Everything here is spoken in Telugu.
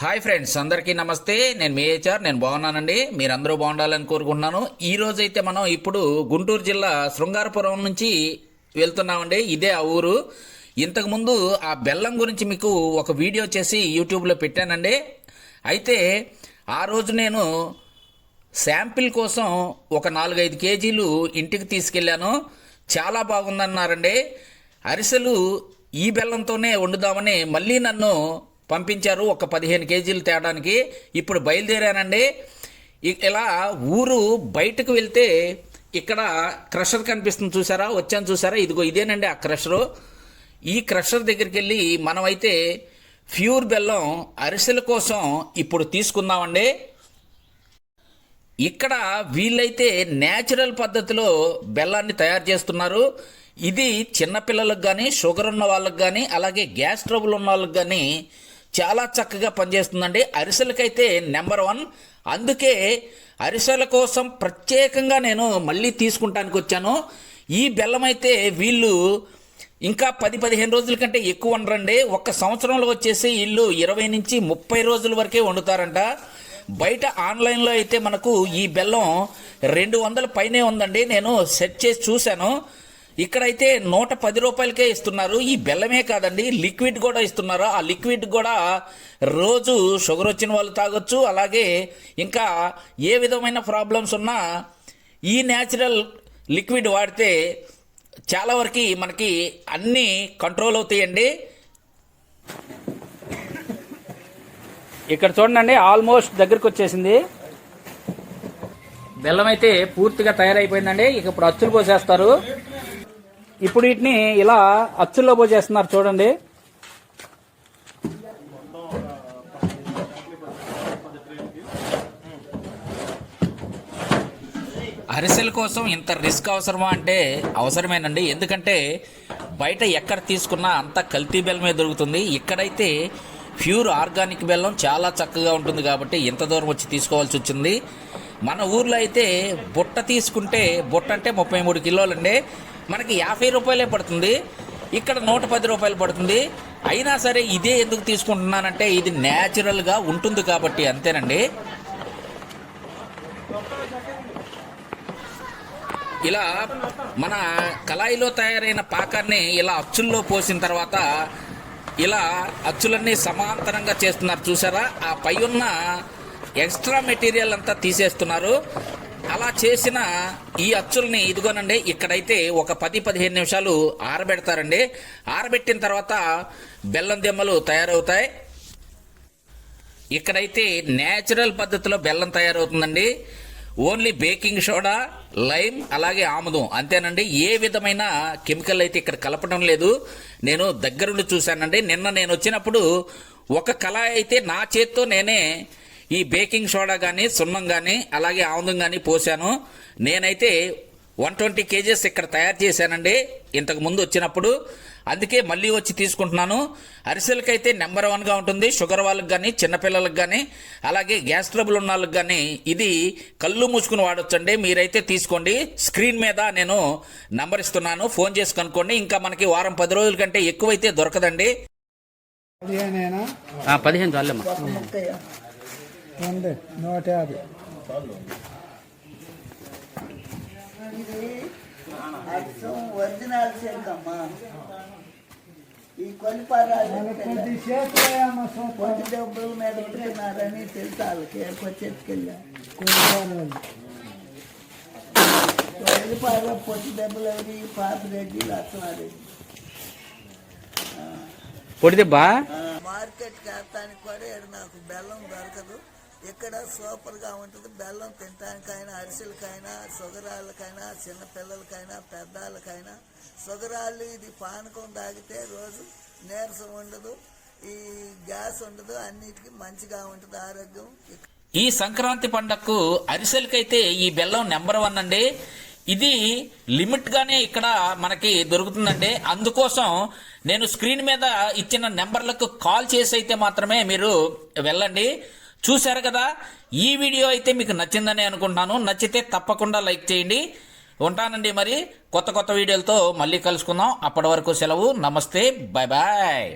హాయ్ ఫ్రెండ్స్, అందరికీ నమస్తే. నేను మీ హెచ్ఆర్. నేను బాగున్నానండి. మీరందరూ బాగుండాలని కోరుకుంటున్నాను. ఈ రోజైతే మనం ఇప్పుడు గుంటూరు జిల్లా శృంగారపురం నుంచి వెళ్తున్నామండి. ఇదే ఆ ఊరు. ఇంతకుముందు ఆ బెల్లం గురించి మీకు ఒక వీడియో చేసి యూట్యూబ్లో పెట్టానండి. అయితే ఆ రోజు నేను శాంపిల్ కోసం ఒక 4-5 కేజీలు ఇంటికి తీసుకెళ్ళాను. చాలా బాగుందన్నారండి. అరిసెలు ఈ బెల్లంతోనే వండుదామని మళ్ళీ నన్ను పంపించారు ఒక 15 కేజీలు తేడానికి. ఇప్పుడు బయలుదేరానండి. ఇలా ఊరు బయటకు వెళ్తే ఇక్కడ క్రషర్ కనిపిస్తుంది, చూసారా? వచ్చాను చూసారా? ఇదిగో ఇదేనండి ఆ క్రషరు. ఈ క్రషర్ దగ్గరికి వెళ్ళి మనమైతే ప్యూర్ బెల్లం అరిసెల కోసం ఇప్పుడు తీసుకుందామండి. ఇక్కడ వీళ్ళైతే న్యాచురల్ పద్ధతిలో బెల్లాన్ని తయారు చేస్తున్నారు. ఇది చిన్నపిల్లలకు కానీ, షుగర్ ఉన్న వాళ్ళకి కానీ, అలాగే గ్యాస్ ట్రబుల్ ఉన్న వాళ్ళకి కానీ చాలా చక్కగా పనిచేస్తుందండి. అరిసెలకైతే నెంబర్ 1. అందుకే అరిసెల కోసం ప్రత్యేకంగా నేను మళ్ళీ తీసుకుంటానికి వచ్చాను. ఈ బెల్లం అయితే వీళ్ళు ఇంకా 10-15 రోజుల కంటే ఎక్కువ వండరండి. ఒక్క సంవత్సరంలో వచ్చేసి వీళ్ళు 20 నుంచి 30 రోజుల వరకే వండుతారంట. బయట ఆన్లైన్లో అయితే మనకు ఈ బెల్లం 200 పైనే ఉందండి. నేను సెట్ చేసి చూశాను. ఇక్కడైతే 110 రూపాయలకే ఇస్తున్నారు. ఈ బెల్లమే కాదండి, లిక్విడ్ కూడా ఇస్తున్నారు. ఆ లిక్విడ్ కూడా రోజు షుగర్ వచ్చిన వాళ్ళు తాగొచ్చు. అలాగే ఇంకా ఏ విధమైన ప్రాబ్లమ్స్ ఉన్నా ఈ న్యాచురల్ లిక్విడ్ వాడితే చాలా వరకు మనకి అన్నీ కంట్రోల్ అవుతాయండి. ఇక్కడ చూడండి, ఆల్మోస్ట్ దగ్గరకు వచ్చేసింది. బెల్లం అయితే పూర్తిగా తయారైపోయిందండి. ఇక ఇప్పుడు అచ్చులు పోసేస్తారు. ఇప్పుడు వీటిని ఇలా అచ్చుల్లో పోసేస్తున్నారు చూడండి. అరిసెల కోసం ఇంత రిస్క్ అవసరమా అంటే అవసరమేనండి. ఎందుకంటే బయట ఎక్కడ తీసుకున్నా అంత కల్తీ బెల్లమే దొరుకుతుంది. ఇక్కడైతే ప్యూర్ ఆర్గానిక్ బెల్లం చాలా చక్కగా ఉంటుంది కాబట్టి ఇంత దూరం వచ్చి తీసుకోవాల్సి వచ్చింది. మన ఊర్లో అయితే బుట్ట తీసుకుంటే, బుట్ట అంటే 33 కిలోలండి, మనకి 50 రూపాయలే పడుతుంది. ఇక్కడ 110 రూపాయలు పడుతుంది. అయినా సరే ఇదే ఎందుకు తీసుకుంటున్నానంటే ఇది న్యాచురల్గా ఉంటుంది కాబట్టి, అంతేనండి. ఇలా మన కళాయిలో తయారైన పాకాన్ని ఇలా అచ్చుల్లో పోసిన తర్వాత ఇలా అచ్చులన్నీ సమాంతరంగా చేస్తున్నారు, చూసారా? ఆ పై ఉన్న ఎక్స్ట్రా మెటీరియల్ అంతా తీసేస్తున్నారు. అలా చేసిన ఈ అచ్చుల్ని ఇదిగోనండి ఇక్కడైతే ఒక 10-15 నిమిషాలు ఆరబెడతారండి. ఆరబెట్టిన తర్వాత బెల్లం దిమ్మలు తయారవుతాయి. ఇక్కడైతే న్యాచురల్ పద్ధతిలో బెల్లం తయారవుతుందండి. ఓన్లీ బేకింగ్ సోడా, లైమ్, అలాగే ఆముదం, అంతేనండి. ఏ విధమైన కెమికల్ అయితే ఇక్కడ కలపడం లేదు. నేను దగ్గరుండి చూశానండి. నిన్న నేను వచ్చినప్పుడు ఒక కళాయి అయితే నా చేత్తో నేనే ఈ బేకింగ్ సోడా కానీ, సున్నం కానీ, అలాగే ఆముదం కానీ పోసాను. నేనైతే 120 కేజెస్ ఇక్కడ తయారు చేశానండి ఇంతకు ముందు వచ్చినప్పుడు. అందుకే మళ్ళీ వచ్చి తీసుకుంటున్నాను. అరిసెలకైతే నెంబర్ 1గా ఉంటుంది. షుగర్ వాళ్ళకి కానీ, చిన్నపిల్లలకు కానీ, అలాగే గ్యాస్ ట్రబుల్ ఉన్న వాళ్ళకి కానీ ఇది కళ్ళు మూసుకుని వాడొచ్చండి. మీరైతే తీసుకోండి. స్క్రీన్ మీద నేను నంబర్ ఇస్తున్నాను, ఫోన్ చేసి కనుక్కోండి. ఇంకా మనకి వారం 10 రోజుల కంటే ఎక్కువైతే దొరకదండి. 15 చాలమ్మా. 150. ఒరిజినల్ చెక్కమ్మా. ఈ కొలిపారాలు పొట్టి డబ్బుల మీద పెట్టుకున్నారని తెలుసు వాళ్ళకి. కొచ్చెట్టుకెళ్ళా కొలిపార పొట్టి డబ్బులు అవి పాపిరెడ్డి, లక్ష్మారెడ్డి. పొడి దెబ్బ మార్కెట్కి వేస్తానికి కూడా నాకు బెల్లం దొరకదు. ఇక్కడ సూపర్గా ఉంటుంది బెల్లం. తినటానికైనా, అరిసెలకైనా, షుగరాళ్ళకైనా, చిన్నపిల్లలకైనా, పెద్దవాళ్ళకైనా. షుగరాళ్ళు ఇది పానకం తాగితే రోజు నీరసం ఉండదు, ఈ గ్యాస్ ఉండదు, అన్నిటికీ మంచిగా ఉంటుంది ఆరోగ్యం. ఈ సంక్రాంతి పండగకు అరిసెలకైతే ఈ బెల్లం నెంబర్ 1 అండి. ఇది లిమిట్గానే ఇక్కడ మనకి దొరుకుతుందండి. అందుకోసం నేను స్క్రీన్ మీద ఇచ్చిన నెంబర్లకు కాల్ చేసి అయితే మాత్రమే మీరు వెళ్ళండి. చూశారు కదా? ఈ వీడియో అయితే మీకు నచ్చిందని అనుకుంటున్నాను. నచ్చితే తప్పకుండా లైక్ చేయండి. ఉంటానండి. మరి కొత్త వీడియోలతో మళ్ళీ కలుసుకుందాం. అప్పటి వరకు సెలవు. నమస్తే, బాయ్ బాయ్.